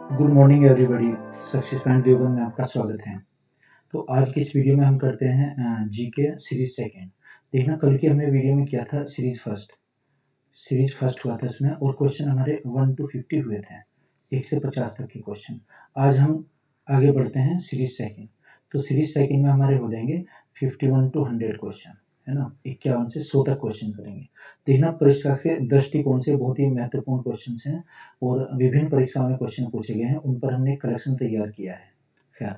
Good morning everybody. Success point Deoband में आपका स्वागत है। तो आज की इस वीडियो में हम करते हैं जीके सीरीज सेकेंड। देखना, कल की हमने वीडियो में किया था सीरीज फर्स्ट हुआ था उसमें, और क्वेश्चन हमारे 1 to 50 हुए थे, 1 से 50 तक के क्वेश्चन। आज हम आगे बढ़ते हैं सीरीज सेकेंड। तो सीरीज सेकेंड में हमारे हो जाएंगे 51 to 100 क्वेश्चन, है ना। 51 से 100 तक क्वेश्चन करेंगे। देखना, परीक्षा के दृष्टिकोण से बहुत ही महत्वपूर्ण क्वेश्चन हैं और विभिन्न परीक्षाओं में क्वेश्चन पूछे गए हैं, उन पर हमने कलेक्शन तैयार किया है। खैर,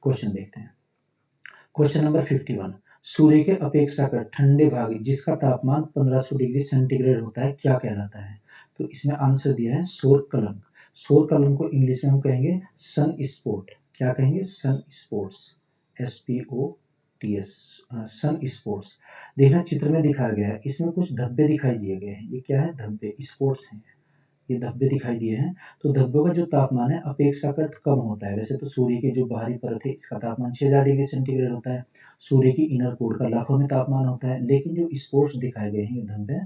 क्वेश्चन देखते हैं। क्वेश्चन नंबर 51, सूर्य के अपेक्षाकृत ठंडे भाग जिसका तापमान 1500 डिग्री सेंटीग्रेड होता है क्या कहलाता है। तो इसमें आंसर दिया है सौर कलंक। सौर कलंक को इंग्लिश में हम कहेंगे सन स्पॉट। क्या कहेंगे? Sun spots, SPOTS, sun spots. देखना, चित्र में दिखाया गया है, इसमें कुछ धब्बे दिखाई दिए गए हैं। ये क्या है? धब्बे, स्पॉट्स हैं। ये धब्बे दिखाई दिए हैं। तो धब्बों का जो तापमान है अपेक्षाकृत कम होता है। वैसे तो सूर्य की जो बाहरी परत है इसका तापमान 6000 डिग्री सेंटीग्रेड होता है, सूर्य की इनर कोर का लाखों में तापमान होता है। लेकिन जो स्पोर्ट्स दिखाए गए हैं ये धब्बे,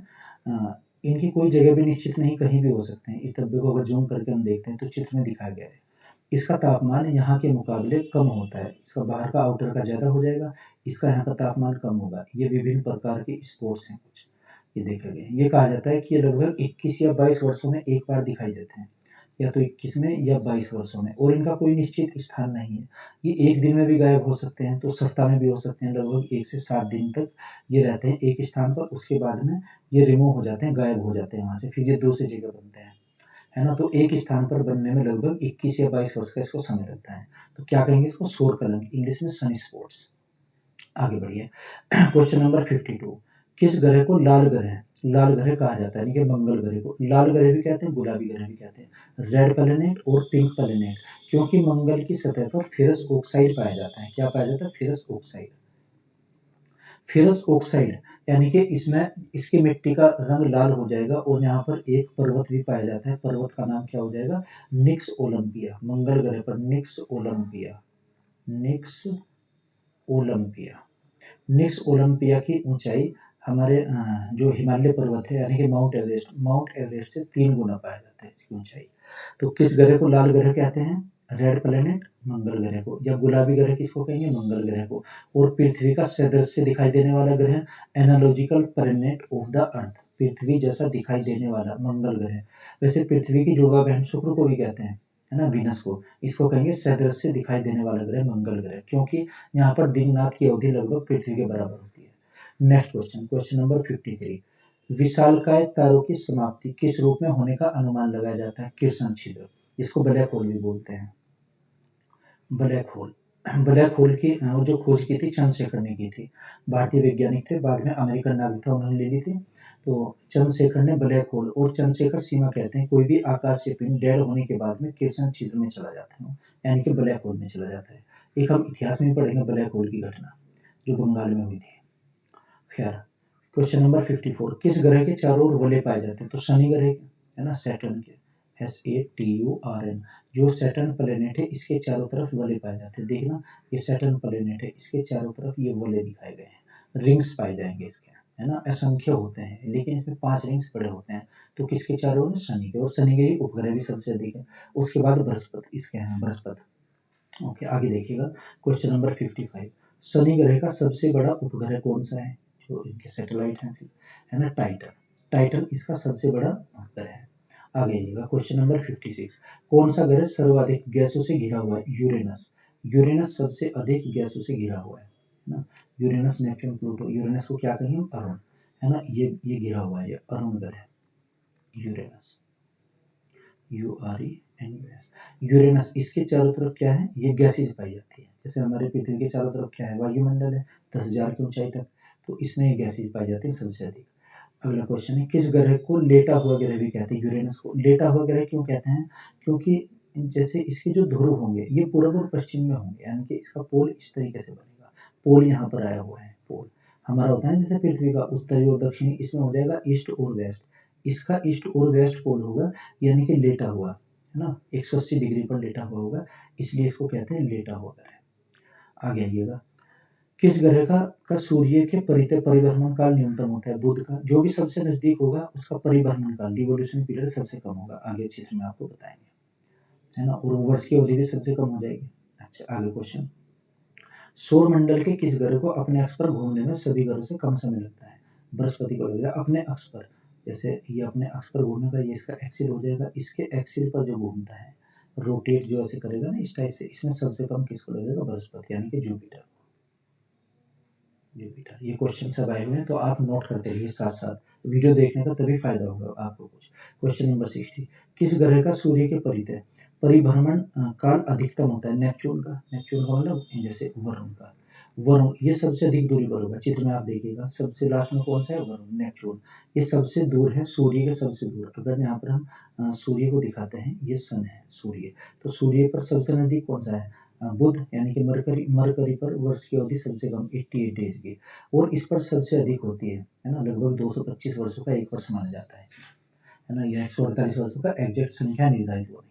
इनकी कोई जगह भी निश्चित नहीं, कहीं भी हो सकते हैं। इस धब्बे को अगर जूम करके हम देखते हैं तो चित्र में दिखाया गया है, इसका तापमान यहाँ के मुकाबले कम होता है। इसका बाहर का आउटर का ज्यादा हो जाएगा, इसका यहाँ का तापमान कम होगा। ये विभिन्न प्रकार के स्पोर्ट्स हैं कुछ, ये देखे गए। ये कहा जाता है कि ये लगभग 21 या 22 वर्षों में एक बार दिखाई देते हैं, या तो 21 में या 22 वर्षों में, और इनका कोई निश्चित स्थान नहीं है। ये एक दिन में भी गायब हो सकते हैं, तो सप्ताह में भी हो सकते हैं। लगभग 1 से 7 दिन तक ये रहते हैं एक स्थान पर, उसके बाद में ये रिमूव हो जाते हैं, गायब हो जाते हैं वहां से, फिर ये दूसरी जगह बनते हैं, है ना। तो एक स्थान पर बनने में लगभग 21 या 22 वर्ष का इसको समय लगता है। तो क्या कहेंगे इसको? सौर कलंक, इंग्लिश में सन स्पॉट्स। आगे बढ़िए। क्वेश्चन नंबर 52, किस ग्रह को लाल ग्रह कहा जाता है, यानी कि मंगल ग्रह को लाल ग्रह भी कहते हैं, गुलाबी ग्रह भी कहते हैं, रेड प्लेनेट और पिंक प्लेनेट, क्योंकि मंगल की सतह पर फेरस ऑक्साइड पाया जाता है। क्या पाया जाता है? Ferrous oxide. फेरस ऑक्साइड यानी कि इसमें इसकी मिट्टी का रंग लाल हो जाएगा, और यहाँ पर एक पर्वत भी पाया जाता है। पर्वत का नाम क्या हो जाएगा? निक्स ओलंपिया। मंगल ग्रह पर निक्स ओलंपिया, निक्स ओलंपिया। निक्स ओलंपिया की ऊंचाई हमारे जो हिमालय पर्वत है, यानी कि माउंट एवरेस्ट से 3 गुना पाया जाता है इसकी ऊंचाई। तो किस ग्रह को लाल ग्रह कहते हैं? रेड प्लेनेट, मंगल ग्रह को, या गुलाबी ग्रह किसको कहेंगे? मंगल ग्रह को। और पृथ्वी का सदृश्य दिखाई देने वाला ग्रह, analogical planet of the earth, पृथ्वी जैसा दिखाई देने वाला मंगल ग्रह। वैसे पृथ्वी की जुड़वा बहन शुक्र को भी कहते हैं, है ना, वीनस को। इसको कहेंगे सदृश्य दिखाई देने वाला ग्रह मंगल ग्रह, क्योंकि यहाँ पर दिन रात की अवधि लगभग पृथ्वी के बराबर होती है। नेक्स्ट क्वेश्चन, क्वेश्चन नंबर 53, विशालकाय तारों की समाप्ति किस रूप में होने का अनुमान लगाया जाता है? किरसन छिद्र, इसको ब्लैक होल भी बोलते हैं। ब्लैक होल, ब्लैक होल की जो खोज की थी चंद्रशेखर ने की थी। भारतीय वैज्ञानिक थे, बाद में अमेरिकन नागरिकता उन्होंने ले ली थी। तो चंद्रशेखर ने ब्लैक होल, और चंद्रशेखर सीमा कहते हैं कोई भी आकाशीय पिंड डेड होने के बाद में किरसन छिद्र में चला जाता है, यानी कि ब्लैक होल में चला जाता है। एक हम इतिहास में पढ़ेंगे ब्लैक होल की घटना जो बंगाल में हुई थी। खैर, क्वेश्चन नंबर 54, किस ग्रह के चारों ओर वलय पाए जाते हैं? तो शनि ग्रह, है ना, सैटर्न के, SATURN, जो सैटर्न प्लेनेट है इसके चारों तरफ वलय पाए जाते हैं। देखना, ये सैटर्न प्लेनेट है, इसके चारों तरफ ये वलय दिखाए गए हैं, रिंग्स पाए जाएंगे इसके, है ना। असंख्य होते हैं, लेकिन इसमें 5 रिंग्स बड़े होते हैं। तो किसके चारों ओर? शनि के, और शनि के ही उपग्रह भी सबसे अधिक है। उसके बाद बृहस्पति, इसके हैं बृहस्पति। ओके, आगे देखिएगा। क्वेश्चन नंबर 55, शनि ग्रह का सबसे बड़ा उपग्रह कौन सा है? जो इनके सैटेलाइट हैं, है ना, टाइटन। टाइटन इसका सबसे बड़ा उपग्रह है। आगे आइएगा। क्वेश्चन नंबर 56, कौन सा ग्रह सर्वाधिक गैसों से घिरा हुआ है? यूरेनस। यूरेनस सबसे अधिक गैसों से घिरा हुआ है ना। Uranus, Neptune, Pluto. यूरेनस को क्या कहेंगे? अरुण, है ना। ये घिरा हुआ है, ये अरुण ग्रह, यूरेनस, URENUS। यूरेनस, इसके चारों तरफ क्या है? ये गैसेज पाई जाती है। जैसे हमारे पृथ्वी के चारों तरफ क्या है? वायुमंडल है, 10,000 की ऊंचाई तक। तो इसमें ये गैसेज पाई जाती है सबसे अधिक। अगला क्वेश्चन है, किस ग्रह को लेटा हुआ ग्रह भी कहते हैं? यूरेनस को लेटा हुआ ग्रह क्यों कहते हैं? क्योंकि जैसे इसके जो ध्रुव होंगे ये पूर्व और पश्चिम में होंगे, यानी कि इसका पोल इस तरीके से बनेगा। पोल यहाँ पर आया हुआ है। पोल हमारा होता है जैसे पृथ्वी का उत्तरी और दक्षिणी, इसमें हो जाएगा ईस्ट और वेस्ट। इसका ईस्ट और वेस्ट पोल होगा, यानी कि लेटा हुआ, है ना, 180 डिग्री पर लेटा हुआ होगा, इसलिए इसको कहते हैं लेटा हुआ ग्रह। आगे आइएगा। किस ग्रह का सूर्य के परिभ्रमण काल न्यूनतम होता है? बुध का। जो भी सबसे नजदीक होगा उसका परिभ्रमण काल, रिवोल्यूशन पीरियड सबसे कम होगा। आगे चित्र में आपको बताएंगे। है ना, और वर्ष की अवधि भी सबसे कम हो जाएगी। अच्छा आगे क्वेश्चन, सौर मंडल के किस ग्रह को अपने अक्ष पर घूमने में सभी ग्रहों से कम समय लगता है? बृहस्पति को लगेगा अपने अक्ष पर, जैसे ये अपने अक्ष पर घूमेगा, ये इसका एक्सिल हो जाएगा, इसके एक्सिल पर जो घूमता है रोटेट जो ऐसे करेगा ना इस टाइप से, इसमें सबसे कम किसको लगेगा? बृहस्पति यानी कि जुपिटर। जुपिटर। ये क्वेश्चन सब आए हुए हैं तो आप नोट करते रहिए साथ साथ, वीडियो देखने का तभी फायदा होगा आपको कुछ। क्वेश्चन नंबर 60, किस ग्रह का सूर्य के परिभ्रमण काल अधिकतम होता है? नेपच्यून का। नेपच्यून का मतलब जैसे वरुण का। वरुण ये सबसे अधिक दूरी पर होगा, चित्र में आप देखिएगा सबसे लास्ट में कौन सा है? वरुण, नेपच्यून। ये सबसे दूर है सूर्य के सबसे दूर। अगर यहाँ पर हम सूर्य को दिखाते हैं, ये सन है सूर्य, तो सूर्य पर सबसे नजदीक कौन सा है? बुध यानी कि मरकरी। मरकरी पर वर्ष की अवधि सबसे कम 88 डेज की, और इस पर सबसे अधिक होती है ना, लगभग 225 वर्षों का एक वर्ष माना जाता है ना, यह 148 वर्षों का एग्जैक्ट संख्या निर्धारित हो रही है।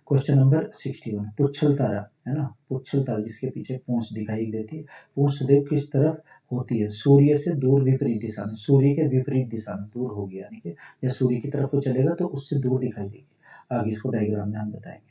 क्वेश्चन नंबर 61, पुच्छल तारा है ना, पुच्छल तारा जिसके पीछे पूंछ दिखाई देती है, पूंछ सदैव किस तरफ होती है? सूर्य से दूर विपरीत दिशा में, सूर्य के विपरीत दिशा में, दूर हो गया यानी कि या सूर्य की तरफ वो चलेगा तो उससे दूर दिखाई देगी। आगे इसको डायग्राम में हम बताएंगे,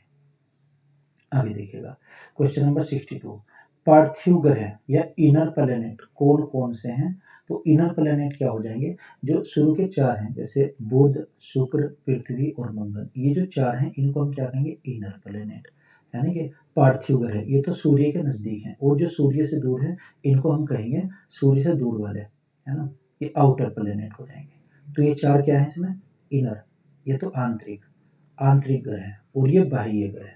आगे देखिएगा। क्वेश्चन नंबर 62, पार्थिव ग्रह या इनर प्लैनेट कौन कौन से हैं? तो इनर प्लैनेट क्या हो जाएंगे? जो शुरू के चार हैं, जैसे बुध, शुक्र, पृथ्वी और मंगल, ये जो चार हैं इनको हम क्या कहेंगे? Inner planet. यानी कि पार्थिव ग्रह ये तो सूर्य के नजदीक हैं, और जो सूर्य से दूर है इनको हम कहेंगे सूर्य से दूर वाले, है ना, ये आउटर प्लैनेट हो जाएंगे। तो ये चार क्या है इसमें? इनर, ये तो आंतरिक, आंतरिक ग्रह है, और ये बाह्य ग्रह,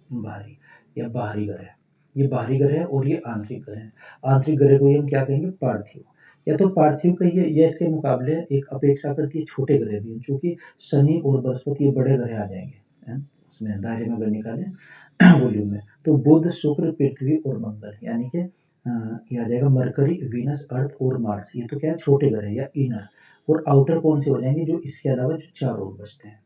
बाहरी या बाहरी ग्रह, ये बाहरी ग्रह है और ये आंतरिक ग्रह है। आंतरिक ग्रह को हम क्या कहेंगे? पार्थिव। या तो पार्थिव कहिए, या इसके मुकाबले एक अपेक्षाकृत छोटे ग्रह भी हैं, चूंकि शनि और बृहस्पति ये बड़े ग्रह आ जाएंगे उसमें दायरे में अगर निकालें वॉल्यूम में, तो बुध, शुक्र, पृथ्वी और मंगल, यानी कि ये आ जाएगा मरकरी, वीनस, अर्थ और मार्स, ये तो क्या है? छोटे ग्रह या इनर। और आउटर कौन से हो जाएंगे? जो इसके अलावा जो चार और बचते हैं।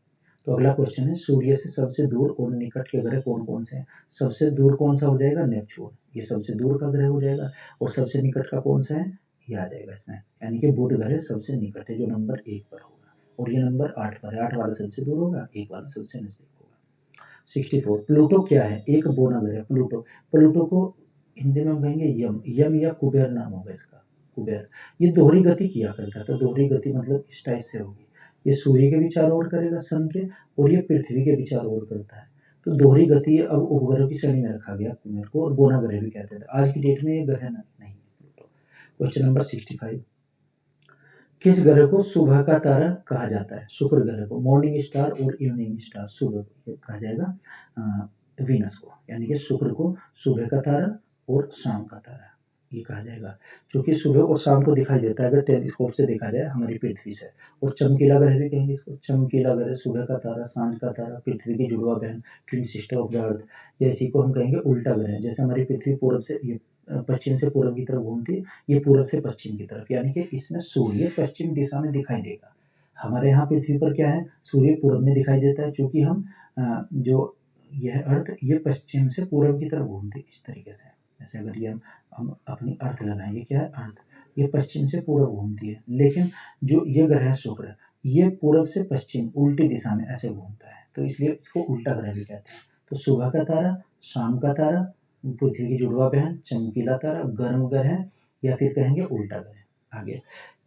तो अगला क्वेश्चन है, सूर्य से सबसे दूर और निकट के ग्रह कौन कौन से हैं? सबसे दूर कौन सा हो जाएगा? नेपच्यून, ये सबसे दूर का ग्रह हो जाएगा। और सबसे निकट का कौन सा है? ये आ जाएगा इसमें, यानी कि बुध ग्रह सबसे निकट है, जो नंबर 1 पर होगा, और ये नंबर 8 पर है। 8 वाला सबसे दूर होगा, 1 वाला सबसे नजदीक होगा। 64, प्लूटो क्या है? एक बोना ग्रह प्लूटो। प्लूटो को हिंदी में हम कहेंगे यम, यम या कुबेर नाम होगा इसका, कुबेर। ये दोहरी गति किया करता था, दोहरी गति मतलब इस टाइप से होगी, ये सूर्य के भी चारों ओर करेगा सन के, और ये पृथ्वी के भी चारों ओर करता है। तो दोहरी गति अब उपग्रह की श्रेणी में रखा गया कुबेर को, और बोना ग्रह भी कहते थे। आज की डेट में ये ग्रह नहीं है प्लूटो। क्वेश्चन नंबर 65, किस ग्रह को सुबह का तारा कहा जाता है? शुक्र ग्रह को मॉर्निंग स्टार और इवनिंग स्टार, सुबह को कहा जाएगा वीनस को, यानी कि शुक्र को सुबह का तारा और शाम का तारा ये कहा जाएगा, क्योंकि सुबह और शाम को दिखाई देता है अगर टेलीस्कोप से देखा जाए हमारी पृथ्वी से। और चमकीला ग्रह भी कहेंगे इसको, चमकीला ग्रह, सुबह का तारा, सांझ का तारा, पृथ्वी की जुड़वा बहन, ट्विन सिस्टर ऑफ द अर्थ, या इसी को हम कहेंगे उल्टा ग्रह। जैसे हमारी पृथ्वी पूर्व से ये पश्चिम से पूर्व की तरफ घूमती है, ये पूर्व से पश्चिम की तरफ, यानी कि इसमें सूर्य पश्चिम दिशा में दिखाई देगा। हमारे यहाँ पृथ्वी पर क्या है? सूर्य पूर्व में दिखाई देता है, क्योंकि हम जो यह अर्थ ये पश्चिम से पूर्व की तरफ घूमती है इस तरीके से। जैसे अगर ये हम अपनी अर्थ लगाएंगे, क्या है अर्थ, ये पश्चिम से पूर्व घूमती है, लेकिन जो ये ग्रह है शुक्र, ये पूर्व से पश्चिम उल्टी दिशा में ऐसे घूमता है, तो इसलिए इसको उल्टा ग्रह भी कहते हैं। तो सुबह का तारा, शाम का तारा, पृथ्वी की जुड़वा बहन, चमकीला तारा, गर्म ग्रह, या फिर कहेंगे उल्टा ग्रह। आगे,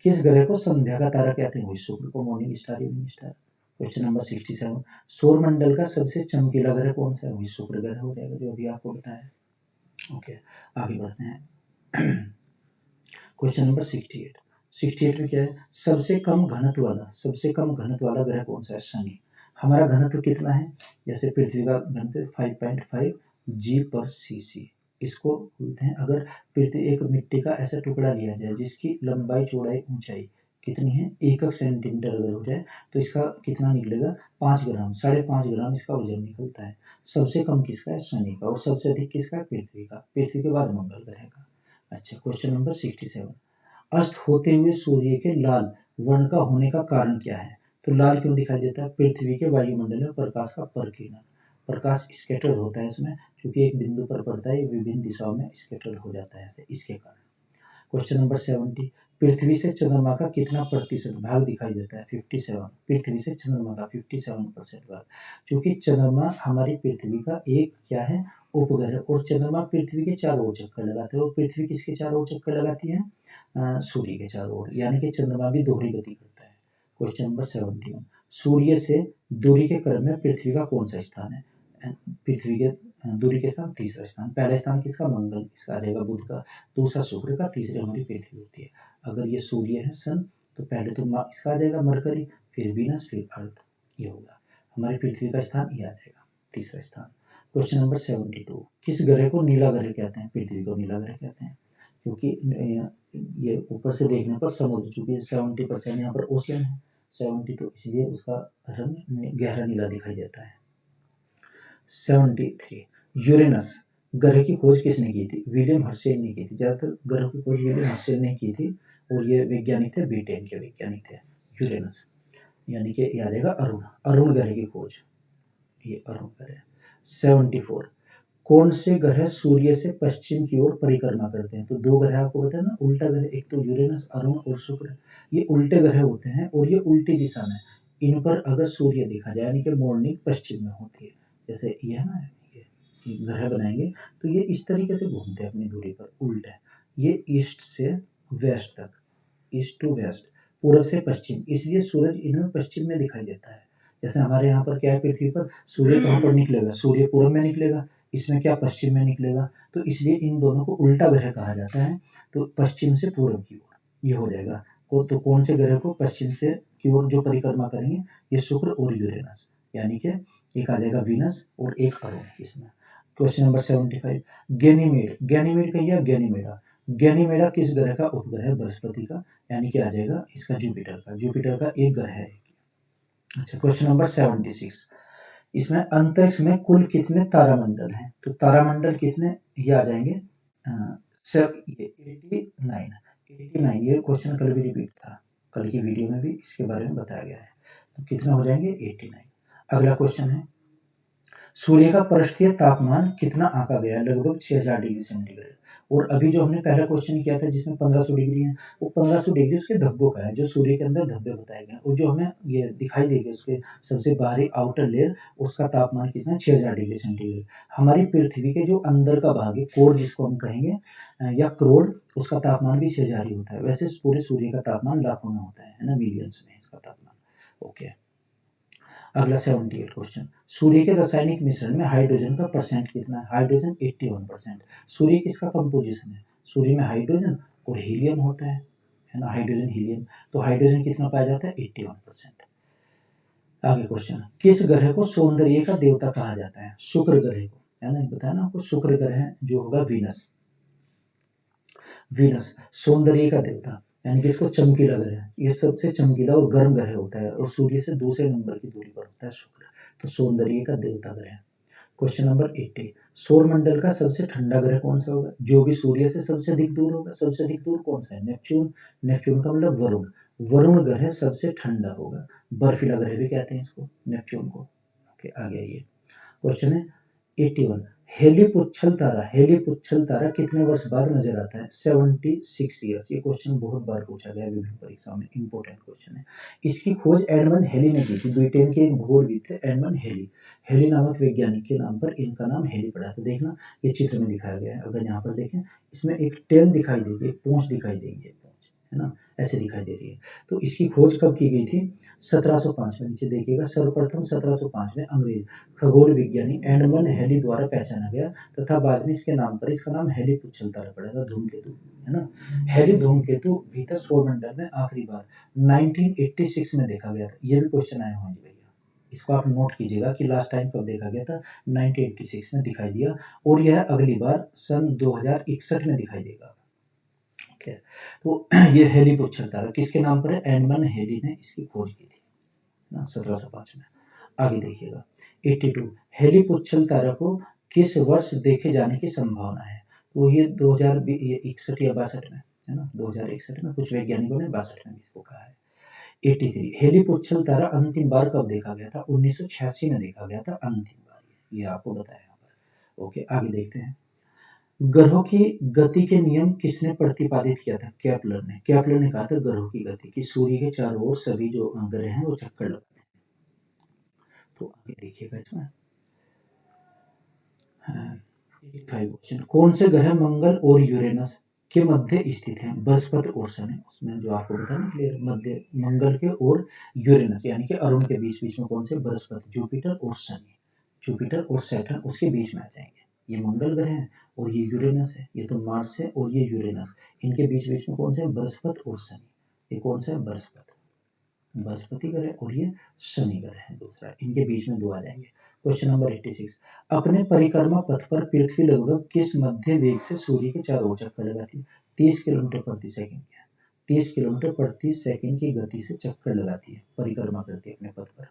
किस ग्रह को संध्या का तारा कहते हैं? वही शुक्र को morning star, evening star. Question number 67, सौर मंडल का सबसे चमकीला ग्रह कौन सा है? वही शुक्र ग्रह हो जाएगा, जो अभी आपको बताया। ओके, आगे बढ़ते हैं। क्वेश्चन नंबर 68, 68 में क्या है? सबसे कम घनत्व वाला, सबसे कम घनत्व वाला ग्रह कौन सा है? शनि। हमारा घनत्व कितना है? जैसे पृथ्वी का घनत्व 5.5 g/cc, इसको बोलते हैं। अगर पृथ्वी एक मिट्टी का ऐसा टुकड़ा लिया जाए जिसकी लंबाई, चौड़ाई, ऊंचाई कितनी है? 1 सेंटीमीटर अगर हो जाए तो इसका कितना निकलेगा? 5 ग्राम, 5.5 ग्राम इसका वजन निकलता है। सबसे कम किसका है? शनि का। और सबसे अधिक किसका है? पृथ्वी का। पृथ्वी के बाद मंगल ग्रह का। अच्छा, क्वेश्चन नंबर 67, अस्त होते हुए सूर्य के लाल वर्ण का होने का कारण क्या है? तो लाल क्यों दिखाई देता है? पृथ्वी के वायुमंडल में प्रकाश का परिकीर्णन, प्रकाश स्कैटर्ड होता है इसमें, क्योंकि एक बिंदु पर पड़ता है, विभिन्न दिशाओं में स्कैटर्ड हो जाता है ऐसे, इसके कारण। क्वेश्चन नंबर 70, पृथ्वी से चंद्रमा का कितना प्रतिशत भाग दिखाई देता है? 57। पृथ्वी से चंद्रमा का 57% भाग, क्योंकि चंद्रमा हमारी पृथ्वी का एक क्या है, उपग्रह, और चंद्रमा पृथ्वी के चारों ओर चक्कर लगाते हैं, और पृथ्वी किसके चारों ओर चक्कर लगाती है? सूर्य के चारों ओर, यानी कि चंद्रमा भी दोहरी गति करता है। क्वेश्चन नंबर 71, सूर्य से दूरी के क्रम में पृथ्वी का कौन सा स्थान है? पृथ्वी के दूरी के स्थान तीसरा स्थान। पहला स्थान किसका? मंगल, इसका आ जाएगा बुध का, दूसरा शुक्र का, तीसरी हमारी पृथ्वी होती है। अगर ये सूर्य है सन, तो पहले तो इसका आ जाएगा मरकरी, फिर वीनस, फिर अर्थ, ये होगा हमारी पृथ्वी का स्थान, ये आ जाएगा तीसरा स्थान। क्वेश्चन नंबर 72, किस ग्रह को नीला ग्रह कहते हैं? पृथ्वी को नीला ग्रह कहते हैं, क्योंकि ये ऊपर से देखने पर समुद्र, चूंकि 70% यहाँ पर ओशियन है, 70, तो इसलिए उसका रंग गहरा नीला दिखाई देता है। 73, यूरेनस ग्रह की खोज किसने की थी? विलियम हर्शेल ने की थी। ज्यादातर ग्रह की खोज विलियम हर्शेल ने की थी, और ये वैज्ञानिक थे, ब्रिटेन के वैज्ञानिक थे। यूरेनस यानी कि याद आएगा अरुण ग्रह की खोज, ये अरुण ग्रह। 74, कौन से ग्रह सूर्य से पश्चिम की ओर परिक्रमा करते हैं? तो दो ग्रह आपको बताया ना उल्टा ग्रह, एक तो यूरेनस, अरुण और शुक्र, ये उल्टे ग्रह होते हैं और ये उल्टी दिशा में, इन पर अगर सूर्य देखा जाए, यानी कि मॉर्निंग पश्चिम में होती है, जैसे ये है ना, ये ग्रह बनाएंगे तो ये इस तरीके से घूमते हैं अपनी दूरी पर उल्टा, ये ईस्ट से वेस्ट तक, ईस्ट टू वेस्ट, पूर्व से पश्चिम, इसलिए सूरज इनमें पश्चिम में दिखाई देता है। जैसे हमारे यहाँ पर क्या है, पृथ्वी पर सूर्य कहाँ पर निकलेगा? सूर्य पूर्व में निकलेगा, इसमें क्या पश्चिम में निकलेगा, तो इसलिए इन दोनों को उल्टा ग्रह कहा जाता है। तो पश्चिम से पूर्व की ओर ये हो जाएगा। तो कौन से ग्रह को पश्चिम से की ओर जो परिक्रमा करेंगे? ये शुक्र और यूरेनस, यानी कि एक आ जाएगा वीनस और एक अरुण इसमें। क्वेश्चन नंबर 75, गैनीमेड, गैनीमेड कहिए गैनीमेडा, गैनीमेडा किस ग्रह का उपग्रह है? बृहस्पति का, यानी कि आ जाएगा इसका जुपिटर का, जुपिटर का एक ग्रह है। अच्छा, क्वेश्चन नंबर 76, इसमें अंतरिक्ष में कुल कितने तारामंडल हैं? तो तारामंडल कितने, ये आ जाएंगे 89। ये क्वेश्चन कल भी रिपीट था, कल की वीडियो में भी इसके बारे में बताया गया है। तो कितना हो जाएंगे? 89। अगला क्वेश्चन है, सूर्य का पृष्ठीय तापमान कितना आंका गया है? लगभग 6000 डिग्री सेंटीग्रेड। और अभी जो हमने पहला क्वेश्चन किया था जिसमें 1500 डिग्री है, वो 1500 डिग्री उसके धब्बों का है, जो सूर्य के अंदर धब्बे बताए गए, और जो हमें ये दिखाई देगी उसके सबसे बाहरी आउटर लेयर, उसका तापमान कितना है? 6000 डिग्री सेंटीग्रेड। हमारी पृथ्वी के जो अंदर का भाग है, कोर जिसको हम कहेंगे, या क्रोड, उसका तापमान भी 6000 ही होता है। वैसे पूरे सूर्य का तापमान लाखों में होता है ना, मिलियंस में इसका तापमान। ओके, अगला 78 क्वेश्चन, सूर्य के रासायनिक मिश्रण में हाइड्रोजन का परसेंट कितना है? हाइड्रोजन 81%। सूर्य किसका कंपोजिशन है? सूर्य में हाइड्रोजन और हीलियम होता है ना, हाइड्रोजन हीलियम, तो हाइड्रोजन कितना पाया जाता है? 81%। आगे क्वेश्चन, किस ग्रह को सौंदर्य का देवता कहा जाता है? शुक्र ग्रह को, है ना, बताया ना आपको, शुक्र ग्रह जो होगा वीनस, वीनस सौंदर्य का देवता, यानी कि इसको चमकीला ग्रह, ये सबसे चमकीला और गर्म ग्रह होता है, और सूर्य से दूसरे नंबर की दूरी पर होता है शुक्र, तो सौंदर्य का देवता ग्रह। क्वेश्चन नंबर 80, सौर मंडल का सबसे ठंडा ग्रह कौन सा होगा? जो भी सूर्य से सबसे अधिक दूर होगा। सबसे अधिक दूर कौन सा है? नेपच्यून, नेपच्यून का मतलब वरुण, वरुण ग्रह सबसे ठंडा होगा, बर्फीला ग्रह भी कहते हैं इसको, नेपच्यून को। ओके, आगे आइए, क्वेश्चन है 81, हेलीपुच्छल तारा, हेलीपुच्छल तारा कितने वर्ष बाद नजर आता है? 76 ईयर्स। ये क्वेश्चन बहुत बार पूछा गया है विभिन्न परीक्षाओं में, इंपॉर्टेंट क्वेश्चन है। इसकी खोज एडमंड हेली ने की थी, ब्रिटेन के एक भूगोलविद थे एडमंड हेली, हेली नामक वैज्ञानिक के नाम पर इनका नाम हेली पड़ा था। देखना, ये चित्र में दिखाया गया है, अगर यहाँ पर देखें, इसमें एक टेल दिखाई देगी, एक पूंछ दिखाई देगी, है ना, ऐसे दिखाई दे रही है। तो इसकी खोज कब की गई थी? 1705 में, नीचे देखिएगा, सर्वप्रथम 1705 में अंग्रेज खगोल विज्ञानी एडमंड हेली द्वारा पहचाना गया, तथा बाद में इसके नाम पर इसका नाम हेली पुच्छल तारा पड़ा था, धूमकेतु, है ना। हेली धूमकेतु भीतर सौरमंडल में आखिरी बार 1986 में देखा गया था। ये भी क्वेश्चन आए होंगे भैया, इसको आप नोट कीजिएगा कि लास्ट टाइम कब देखा गया था, 1986 में दिखाई दिया, और यह अगली बार सन 2061 में दिखाई देगा। तो ये हेली पुच्छल तारा किसके नाम पर है? एडमंड हेली ने इसकी खोज की थी ना, 1705 में। आगे देखिएगा 82, हेली पुच्छल तारा को किस वर्ष देखे जाने की संभावना है? तो ये 2061 या 62 में, है ना, 2061 में, कुछ वैज्ञानिकों ने 62 में इसको कहा है। 83, हेली पुच्छल तारा अंतिम बार कब देखा गया था? 1986 में देखा गया था अंतिम बार, ये आपको बताया यहाँ पर। ओके, आगे देखते हैं, ग्रहों की गति के नियम किसने प्रतिपादित किया था? केपलर ने। केपलर ने कहा था ग्रहों की गति कि सूर्य के चारों ओर सभी जो ग्रह हैं वो चक्कर लगाते हैं। तो आगे देखिएगा इसमें 85 क्वेश्चन, कौन से ग्रह मंगल और यूरेनस के मध्य स्थित हैं? बृहस्पति और शनि। उसमें जो आपको बताना क्लियर, मध्य मंगल के और यूरेनस यानी कि अरुण के बीच बीच में कौन से? बृहस्पति, जुपिटर और शनि। जुपिटर और सैटर्न उसके बीच में आ जाएंगे। ये मंगल ग्रह है और ये यूरेनस है, ये तो मार्स है और ये यूरेनस, इनके बीच बीच में कौन से? बृहस्पति और शनि। ये कौन सा है? बृहस्पति ग्रह और ये शनि ग्रह है दूसरा, इनके बीच में दो आ जाएंगे। क्वेश्चन नंबर 86, अपने परिक्रमा पथ पर पृथ्वी लगभग किस मध्य वेग से सूर्य के चारों ओर चक्कर लगाती है? 30 किलोमीटर प्रति सेकंड। 30 किलोमीटर प्रति सेकंड की गति से चक्कर लगाती है, परिक्रमा करती है अपने पथ पर।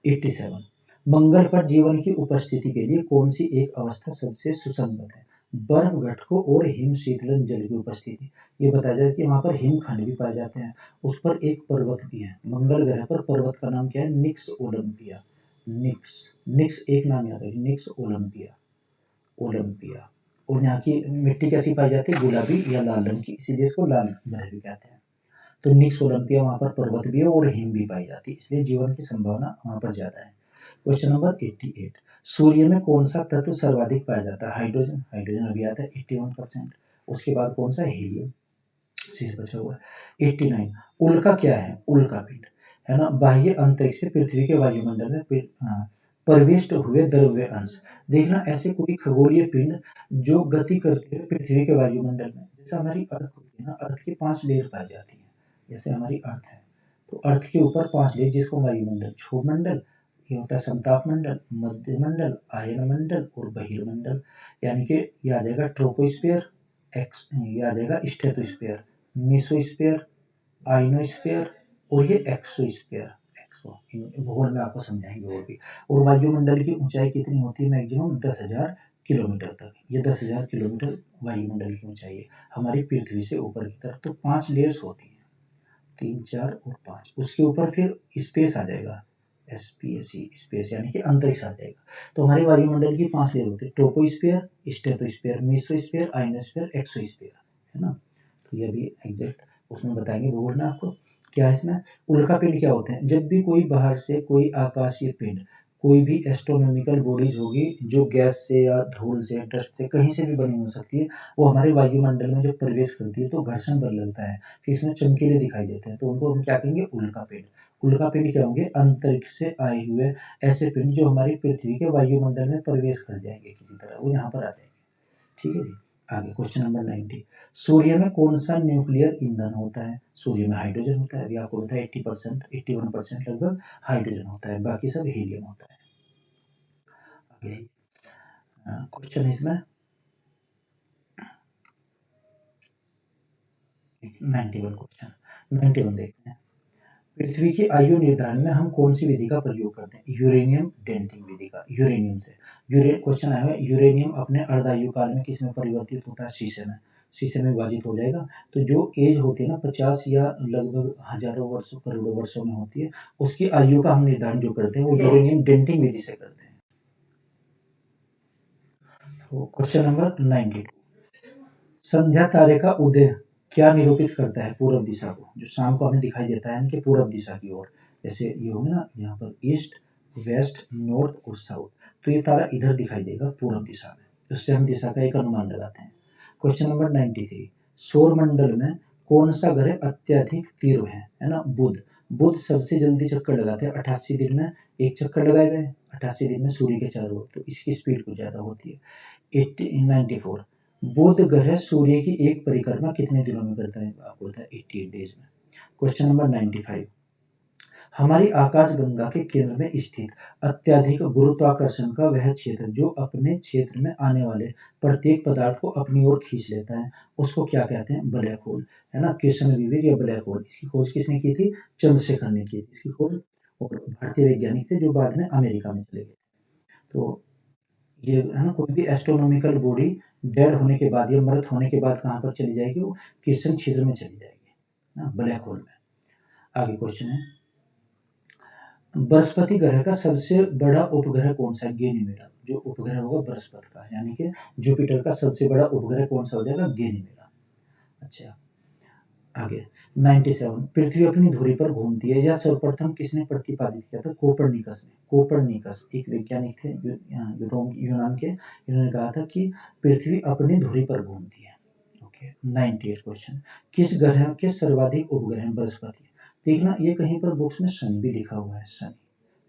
87, मंगल पर जीवन की उपस्थिति के लिए कौन सी एक अवस्था सबसे सुसंगत है? बर्फ घटकों और हिम शीतलन जल की उपस्थिति। ये बताया जाए कि वहां पर हिमखंड भी पाए जाते हैं, उस पर एक पर्वत भी है। मंगल ग्रह पर पर्वत का नाम क्या है? निक्स ओलंपिया। निक्स, निक्स एक नाम याद रखिए, निक्स ओलंपिया। ओलंपिया। और यहाँ की मिट्टी कैसी पाई जाती है? गुलाबी या लाल रंग की, इसीलिए इसको लाल ग्रह भी कहते हैं। तो निक्स ओलंपिया वहां पर पर्वत भी है और हिम भी पाई जाती है, इसलिए जीवन की संभावना वहां पर ज्यादा है। क्वेश्चन नंबर 88, सूर्य में कौन सा तत्व सर्वाधिक पाया जाता है? हाइड्रोजन। हाइड्रोजन अभी आता है 81%। उसके बाद कौन सा? हीलियम शेष बचा हुआ है। 89, उल्का क्या है? उल्का पिंड है ना, बाह्य अंतरिक्ष से पृथ्वी के वायुमंडल में प्रविष्ट हुए द्रव्य अंश। देखना ऐसे कोई खगोलीय पिंड जो गति करते हुए पृथ्वी के वायुमंडल में, जैसे हमारी अर्थ होती है ना, अर्थ की 5 लेयर पाई जाती है। जैसे हमारी अर्थ है तो अर्थ के ऊपर 5 लेयर, जिसको वायुमंडल, क्षोभमंडल, ये होता है संताप मंडल, मध्य मंडल, आयन मंडल और बहिर्मंडल। यानी कि ये आ जाएगा ट्रोपोस्फीयर, ये आ जाएगा स्ट्रेटोस्फीयर, मेसोस्फीयर, आइनोस्फीयर और ये एक्सोस्फीयर। भूगोल में आपको समझाएंगे और भी। और वायुमंडल की ऊंचाई कितनी होती है? मैक्सिमम 10,000 किलोमीटर तक। ये 10,000 किलोमीटर वायुमंडल की ऊंचाई है हमारी पृथ्वी से ऊपर की तरफ। तो 5 लेयर्स होती हैं, 3, 4 और 5। उसके ऊपर फिर स्पेस आ जाएगा, SPAC, स्पेस यानी कि अंतरिक्ष आ जाएगा। तो हमारे वायुमंडल की 5 लेयर होती है, troposphere, stratosphere, mesosphere, ionosphere, exosphere, है ना। तो ये भी एग्जैक्ट उसमें बताएंगे भूगोल में आपको। क्या है इसमें? उल्का पिंड क्या होते हैं? जब भी कोई बाहर से कोई आकाशीय पिंड, कोई भी एस्ट्रोनॉमिकल बॉडीज होगी जो गैस से या धूल से, डस्ट से, कहीं से भी बनी हो सकती है, वो हमारे वायुमंडल में जब प्रवेश करती है तो घर्षण बल लगता है, फिर इसमें चमकीले दिखाई देते हैं, तो उनको हम क्या कहेंगे? उल्का पिंड। उल्का पिंड क्या होंगे? अंतरिक्ष से आए हुए ऐसे पिंड जो हमारी पृथ्वी के वायुमंडल में प्रवेश कर जाएंगे किसी तरह, वो यहाँ पर आ जाएंगे। ठीक है जी। आगे क्वेश्चन नंबर 90, सूर्य में कौन सा न्यूक्लियर ईंधन होता है? सूर्य में हाइड्रोजन होता है, अभी आपको बताया 80%, 81% लगभग हाइड्रोजन होता है, बाकी सब हीलियम होता है। आगे क्वेश्चन इसमें 91 क्वेश्चन 91 देखते हैं, पृथ्वी की आयु निर्धारण में हम कौन सी विधि का प्रयोग करते हैं? यूरेनियम डेंटिंग विधि का। यूरेनियम से क्वेश्चन आया है, यूरेनियम अपने अर्धायु काल में किस में परिवर्तित होता है? शीशे में। शीशे में विभाजित हो जाएगा। तो जो एज होती है ना 50 या लगभग हजारों वर्षों, करोड़ों वर्षों में होती है, उसकी आयु का हम निर्धारण जो करते हैं वो यूरेनियम डेंटिंग विधि से करते हैं। तो क्वेश्चन नंबर 92, संध्या तारे का उदय क्या निरूपित करता है? पूर्व दिशा को, जो शाम को हमें दिखाई देता है कि पूर्व दिशा की ओर, जैसे ये होंगे ना यहाँ पर ईस्ट, वेस्ट, नॉर्थ और साउथ, तो ये तारा इधर दिखाई देगा पूर्व दिशा में, उससे हम दिशा का एक अनुमान लगाते हैं। क्वेश्चन नंबर 93, सौर मंडल में कौन सा ग्रह अत्यधिक तीव्र है ना? बुध। बुध सबसे जल्दी चक्कर लगाते हैं, 88 दिन में एक चक्कर लगाए गए, 88 दिन में सूर्य के चारों ओर, तो इसकी स्पीड कुछ ज्यादा होती है। 94, बुध ग्रह सूर्य की एक परिक्रमा कितने दिनों में करता है? आपको बताया 88 डेज में। क्वेश्चन नंबर 95, हमारी आकाशगंगा के केंद्र में स्थित अत्यधिक गुरुत्वाकर्षण का वह क्षेत्र जो अपने क्षेत्र में आने वाले प्रत्येक पदार्थ को अपनी ओर खींच लेता है, उसको क्या कहते हैं? ब्लैक होल, है ना। कृष्ण विविध या ब्लैक होल, इसकी खोज किसने की थी? चंद्रशेखर ने की इसकी खोज, और भारतीय वैज्ञानिक थे जो बाद में अमेरिका में चले गए। तो ये है ना, कोई भी एस्ट्रोनॉमिकल बॉडी डेड होने के बाद या मृत होने के बाद कहाँ पर चली जाएगी? वो कृष्ण क्षेत्र में चली जाएगी ना, ब्लैक होल में। आगे क्वेश्चन है, बृहस्पति ग्रह का सबसे बड़ा उपग्रह कौन सा है? गैनीमेड। जो उपग्रह होगा बृहस्पति का, यानी कि जुपिटर का सबसे बड़ा उपग्रह कौन सा हो जाएगा? गैनीमेड। अच्छा, आगे 97, पृथ्वी अपनी धुरी पर घूमती है, यह सर्वप्रथम किसने प्रतिपादित किया था? कोपरनिकस ने। कोपरनिकस एक वैज्ञानिक थे यूनान के, इन्होंने कहा था कि पृथ्वी अपनी धुरी पर घूमती है। ओके, 98 क्वेश्चन, किस ग्रह के सर्वाधिक उपग्रह हैं? बृहस्पति। देखना ये कहीं पर बुक्स में शनि भी लिखा हुआ है, शनि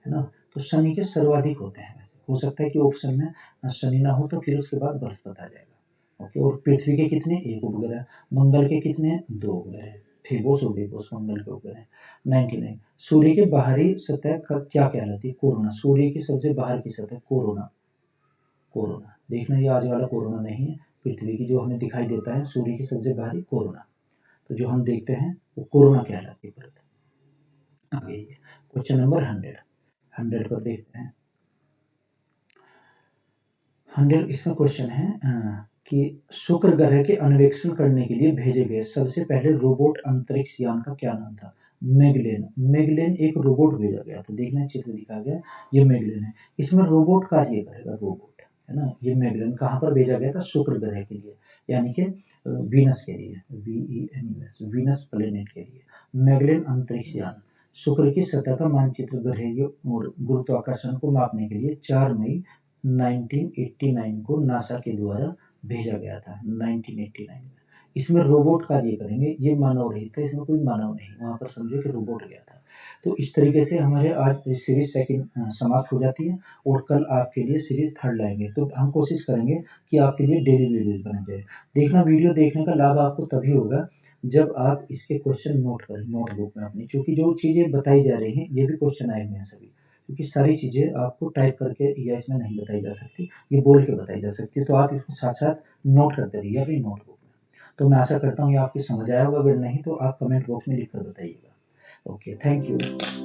है ना, तो शनि के सर्वाधिक होते हैं। हो सकता है कि ऑप्शन में शनि ना हो तो फिर उसके बाद बृहस्पति आ जाएगा। ओके, और पृथ्वी के कितने? एक उपग्रह। मंगल के कितने? दो उपग्रह। फेबोस ओडिपस मंगल के उपग्रह। 99, सूर्य के बाहरी सतह क्या कहलाती है? कोरोना। सूर्य की सबसे बाहर की सतह कोरोना। कोरोना, देखना ये आज वाला कोरोना नहीं है, पृथ्वी की जो हमें दिखाई देता है सूर्य की सबसे बाहरी कोरोना, तो जो हम देखते हैं वो कोरोना कहलाती है परत। आगे क्वेश्चन नंबर 100, 100 पर देखते हैं। 100 इसमें क्वेश्चन है कि शुक्र ग्रह के अन्वेषण करने के लिए भेजे गए सबसे पहले रोबोट अंतरिक्ष यान का क्या नाम था? मैगलेन। मैगलेन एक रोबोट भेजा गया था, देखना चित्र दिखा गया, ये मैगलेन है। इसमें रोबोट कार्य करेगा, रोबोट है ना। ये मैगलेन कहाँ पर भेजा गया था? शुक्र ग्रह के लिए, यानी कि वीनस के लिए, VENUS, वीनस प्लेनेट के लिए। मैगलेन अंतरिक्ष यान शुक्र की सतह का मानचित्र, ग्रह और गुरुत्वाकर्षण को मापने के लिए 4 मई 1989 को नासा के द्वारा भेजा गया था। 1989 में इसमें रोबोट कार्य करेंगे, ये मानव रहित है, इसमें कोई मानव नहीं, वहां पर समझो कि रोबोट गया था। तो इस तरीके से हमारे आज सीरीज सेकंड समाप्त हो जाती है, और कल आपके लिए सीरीज थर्ड लाएंगे। तो हम कोशिश करेंगे कि आपके लिए डेली वीडियोज बना जाए। देखना, वीडियो देखने का लाभ आपको तभी होगा जब आप इसके क्वेश्चन नोट करें नोटबुक में अपनी, क्योंकि जो चीजें बताई जा रही हैं ये भी क्वेश्चन आए हुए हैं सभी, क्योंकि सारी चीजें आपको टाइप करके या इसमें नहीं बताई जा सकती, ये बोल के बताई जा सकती है। तो आप इसको साथ साथ नोट करते रहिए अपनी नोटबुक में। तो मैं आशा करता हूँ ये आपकी समझ आया होगा, अगर नहीं तो आप कमेंट बॉक्स में लिख कर बताइएगा। Okay, thank you.